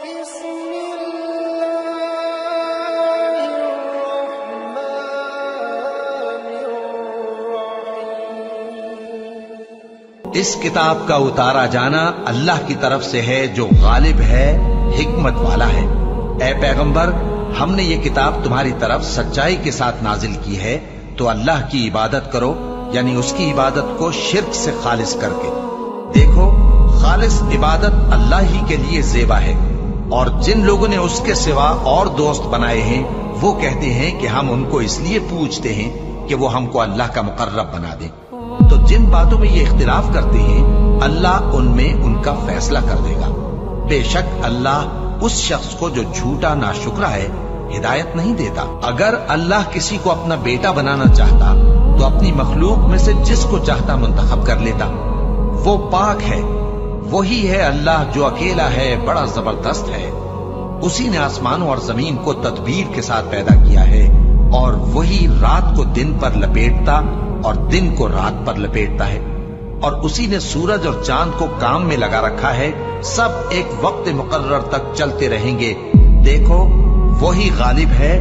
اس کتاب کا اتارا جانا اللہ کی طرف سے ہے جو غالب ہے، حکمت والا ہے۔ اے پیغمبر، ہم نے یہ کتاب تمہاری طرف سچائی کے ساتھ نازل کی ہے، تو اللہ کی عبادت کرو، یعنی اس کی عبادت کو شرک سے خالص کر کے۔ دیکھو، خالص عبادت اللہ ہی کے لیے زیبا ہے، اور جن لوگوں نے اس کے سوا اور دوست بنائے ہیں وہ کہتے ہیں کہ ہم ان کو اس لیے پوجتے ہیں کہ وہ ہم کو اللہ کا مقرب بنا دیں۔ تو جن باتوں میں یہ اختلاف کرتے ہیں اللہ ان میں ان کا فیصلہ کر دے گا۔ بے شک اللہ اس شخص کو جو جھوٹا ناشکرا ہے ہدایت نہیں دیتا۔ اگر اللہ کسی کو اپنا بیٹا بنانا چاہتا تو اپنی مخلوق میں سے جس کو چاہتا منتخب کر لیتا۔ وہ پاک ہے، وہی ہے اللہ جو اکیلا ہے، بڑا زبردست ہے۔ اسی نے آسمانوں اور زمین کو تدبیر کے ساتھ پیدا کیا ہے، اور وہی رات کو دن پر لپیٹتا اور دن کو رات پر لپیٹتا ہے، اور اسی نے سورج اور چاند کو کام میں لگا رکھا ہے، سب ایک وقت مقرر تک چلتے رہیں گے۔ دیکھو، وہی غالب ہے،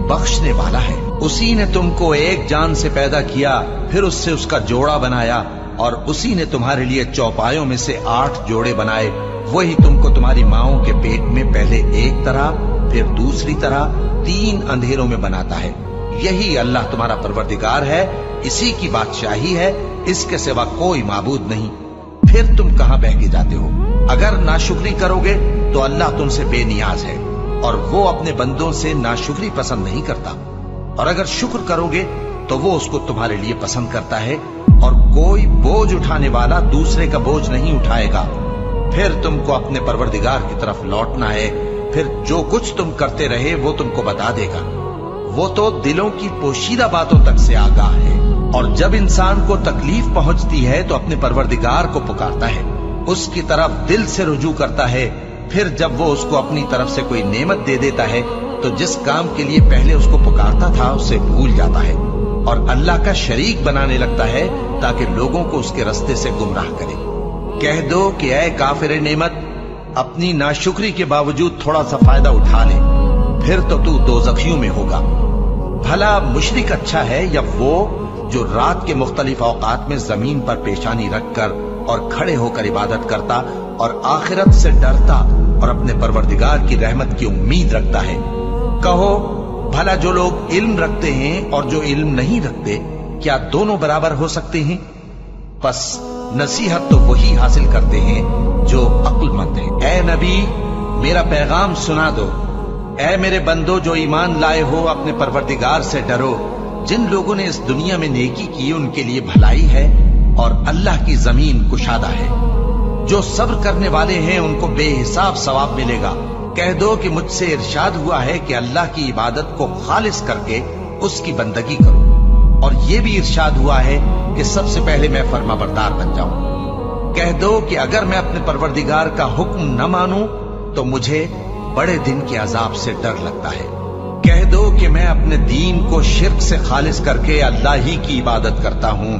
بخشنے والا ہے۔ اسی نے تم کو ایک جان سے پیدا کیا، پھر اس سے اس کا جوڑا بنایا، اور اسی نے تمہارے لیے چوپایوں میں سے 8 جوڑے بنائے۔ وہی تم کو تمہاری ماؤں کے پیٹ میں پہلے ایک طرح، پھر دوسری طرح 3 اندھیروں میں بناتا ہے۔ یہی اللہ تمہارا پروردگار ہے، اسی کی بادشاہی ہے، اس کے سوا کوئی معبود نہیں۔ پھر تم کہاں بہہ کے جاتے ہو؟ اگر ناشکری کرو گے تو اللہ تم سے بے نیاز ہے، اور وہ اپنے بندوں سے ناشکری پسند نہیں کرتا، اور اگر شکر کرو گے تو وہ اس کو تمہارے لیے پسند کرتا ہے، اور کوئی بوجھ اٹھانے والا دوسرے کا بوجھ نہیں اٹھائے گا۔ پھر تم کو اپنے پروردگار کی طرف لوٹنا ہے، پھر جو کچھ تم کرتے رہے وہ تم کو بتا دے گا۔ وہ تو دلوں کی پوشیدہ باتوں تک سے آگاہ ہے، اور جب انسان کو تکلیف پہنچتی ہے تو اپنے پروردگار کو پکارتا ہے، اس کی طرف دل سے رجوع کرتا ہے۔ پھر جب وہ اس کو اپنی طرف سے کوئی نعمت دے دیتا ہے تو جس کام کے لیے پہلے اس کو پکارتا تھا اسے بھول جاتا ہے، اور اللہ کا شریک بنانے لگتا ہے تاکہ لوگوں کو اس کے رستے سے گمراہ کرے۔ کہہ دو کہ اے کافر نعمت، اپنی ناشکری کے باوجود تھوڑا سا فائدہ اٹھا لے، پھر تو دوزخیوں میں ہوگا۔ بھلا مشرک اچھا ہے یا وہ جو رات کے مختلف اوقات میں زمین پر پیشانی رکھ کر اور کھڑے ہو کر عبادت کرتا اور آخرت سے ڈرتا اور اپنے پروردگار کی رحمت کی امید رکھتا ہے۔ کہو، بھلا جو لوگ علم رکھتے ہیں اور جو علم نہیں رکھتے، کیا دونوں برابر ہو سکتے ہیں؟ بس نصیحت تو وہی حاصل کرتے ہیں جو عقل مند ہیں۔ اے نبی، میرا پیغام سنا دو۔ اے میرے بندو جو ایمان لائے ہو، اپنے پروردگار سے ڈرو۔ جن لوگوں نے اس دنیا میں نیکی کی ان کے لیے بھلائی ہے، اور اللہ کی زمین کشادہ ہے۔ جو صبر کرنے والے ہیں ان کو بے حساب ثواب ملے گا۔ کہہ دو کہ مجھ سے ارشاد ہوا ہے کہ اللہ کی عبادت کو خالص کر کے اس کی بندگی کرو، اور یہ بھی ارشاد ہوا ہے کہ سب سے پہلے میں فرما بردار بن جاؤں۔ کہہ دو کہ اگر میں اپنے پروردگار کا حکم نہ مانوں تو مجھے بڑے دن کے عذاب سے ڈر لگتا ہے۔ کہہ دو کہ میں اپنے دین کو شرک سے خالص کر کے اللہ ہی کی عبادت کرتا ہوں۔